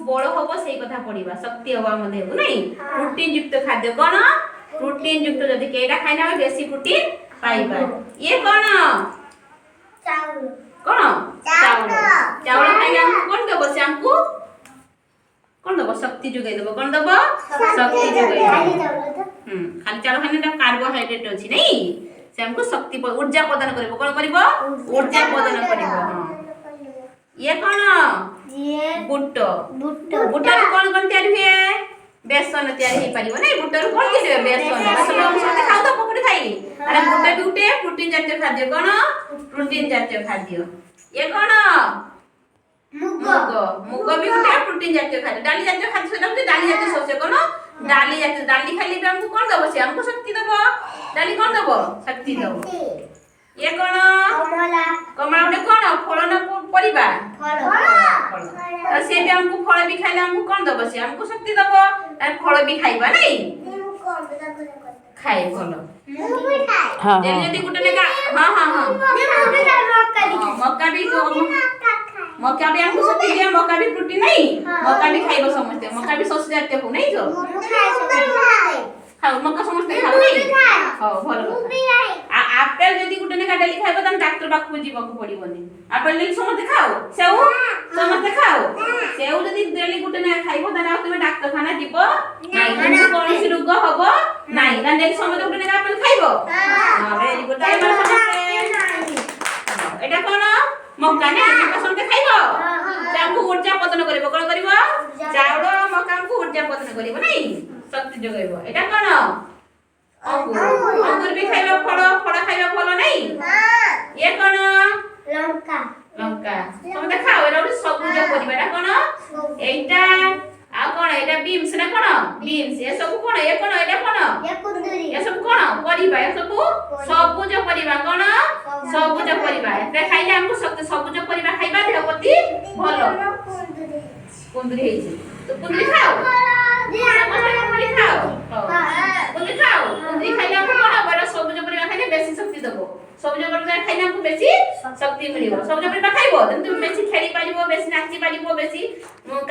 बड़ हम से कथा पढ़ा शक्ति हम आम देह को नहीं प्रोटीन युक्त खाद्य कौन प्रोटीन युक्त जदि केटा खाइना हम बेसी प्रोटीन पाइबा ये कौन कौन चाउल चाउल खाइले हमको कौन देबो से हमको कौन देबो शक्ति जोगाई देबो कौन देबो शक्ति जोगाई खाली चाउल खाने कार्बोहाइड्रेट अछि नहीं से हमको शक्ति ऊर्जा प्रदान करबो कौन करबो ऊर्जा प्रदान करबो हां ये कौन ये बुट बुट बुट कौन कौन तैयार हुए बेसन तैयार हे परिबो नहीं बुट कौन के बेसन बेसन हम सब खाउ तो पकड़ी खाई अरे बुट भी उठे प्रोटीन जातीय खाद्य कौन प्रोटीन जातीय खाद्य ये कौन मुग मुग भी उठे प्रोटीन जातीय खाद्य डाली जातीय खाद्य से हम डाली जातीय शस्य कौन डाली जातीय डाली खाली भी हमको कौन दबो से हमको शक्ति दबो डाली कौन दबो शक्ति दबो ये कौन कमला कमला उठे कौन फल ना परिबा फल तो से भी हमको फल भी खाइले हमको कौन दबो से हमको शक्ति दबो फल भी खाइबा नहीं खाए फल हां जल्दी गुटे ने हां हां हां मक्का भी मक्का भी हमको शक्ति दिया मक्का भी प्रोटीन नहीं मक्का भी खाइबो समझते मक्का भी शस्य जातीय हो नहीं जो खाओ मक्का समझते खाओ नहीं हां भलो आपेल जदी गुटे ने डाली खाइबो तन डॉक्टर पाखु जीवको पड़िबोनी आपेल ले समझते खाओ सेव समझते खाओ सेव जदी डाली गुटे ने खाइबो तन आ तुमे डॉक्टर खाना जीवो नहीं तुमको कोनसी रोग हबो नहीं ना डाली समझते गुटे ने आपेल खाइबो हां वेरी गुड टाइम समझते एटा कोन मक्का ने मक्का समझते खाइबो हमको ऊर्जा प्रदान करबो कोन करबो चाउल मक्का हमको ऊर्जा प्रदान करबो नहीं शक्ति जोगाइबो एटा कोन अंगूर भी खाइबा फल खाइबा फल नहीं ये कोन लंका लंका समझते खाओ एटा सबुज परिबाटा कोन एटा आ कोन एटा बीन्स ना कोन बीन्स ये सब कोन ये कोन एटा कोन ये कुंदरी ये सब कोन परिबा ये सब सबुज परिबा कोन सबुज परिबा एटा खाइले हमको शक्ति सबुज परिबा खाइबा देह प्रति भलो कुंदरी हेछि तो कुंदरी खाओ कुंदरी खाओ कुंदरी खाओ कुंदरी खाइले हमको कोन बड़ा सबुज परिबा खाइले बेसी शक्ति देबो सबुज परिबा खाइले हमको बेसी शक्ति मिलिबो सबुज परिबा खाइबो तुम बेसी खेली पारिबो बेसी नाची पारिबो बेसी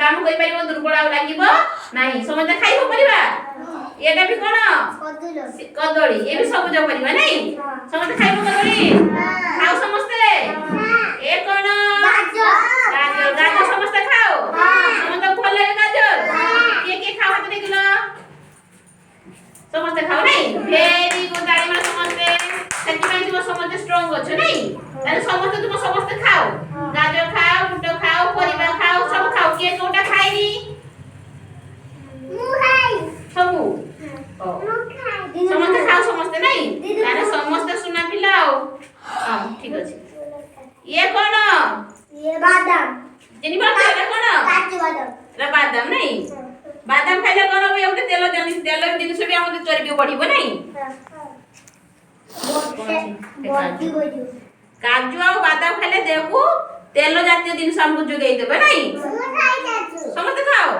काम करि पारिबो दुर्बल लागिबो नाही समझते खाइबो परिबा एटा भी कोन कदली ये भी सबुज परिबा नहीं समझते खाइबो कदली खाओ समझते ए कोन गाजर गाजर समझते खाओ समझते फल लगे गाजर के खाओ हाथ देखलो समझते खाओ नहीं वेरी गुड ताली मार समझते सेति तुम समझते स्ट्रांग अछ नहीं ताले समझते तुम समझते खाओ गाजर खाओ बुट खाओ परिबा खाओ सब खाओ के कोटा खाइनी मु खाई सब खाई समझते खाओ समझते नहीं ताले समझते सुना पिलाओ हां ठीक अछि ये कोन ये बादाम जेनी बात एटा कोन काजू बादाम रे बादाम नहीं बादाम खाइले कोन होबे ओते तेल जिनिस भी हमते चर्बी बढ़िबो नहीं बॉडी बॉडी काजू और बादाम खाइले देह को तेल जातीय जिनिस हमको जोगाई देबे नहीं समझते खाओ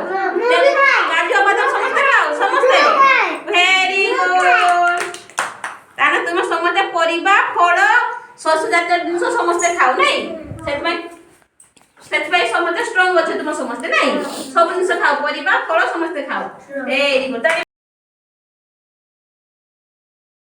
काजू और बादाम समझते खाओ समझते वेरी गुड ताने तुम समझते परिबा फल शस्य जातीय जिनिस समझते खाओ नहीं सेतबाई समझते स्ट्रांग अच्छे तुम समझते नहीं सब जिनिस खाओ परिबा फल समझते खाओ वेरी गुड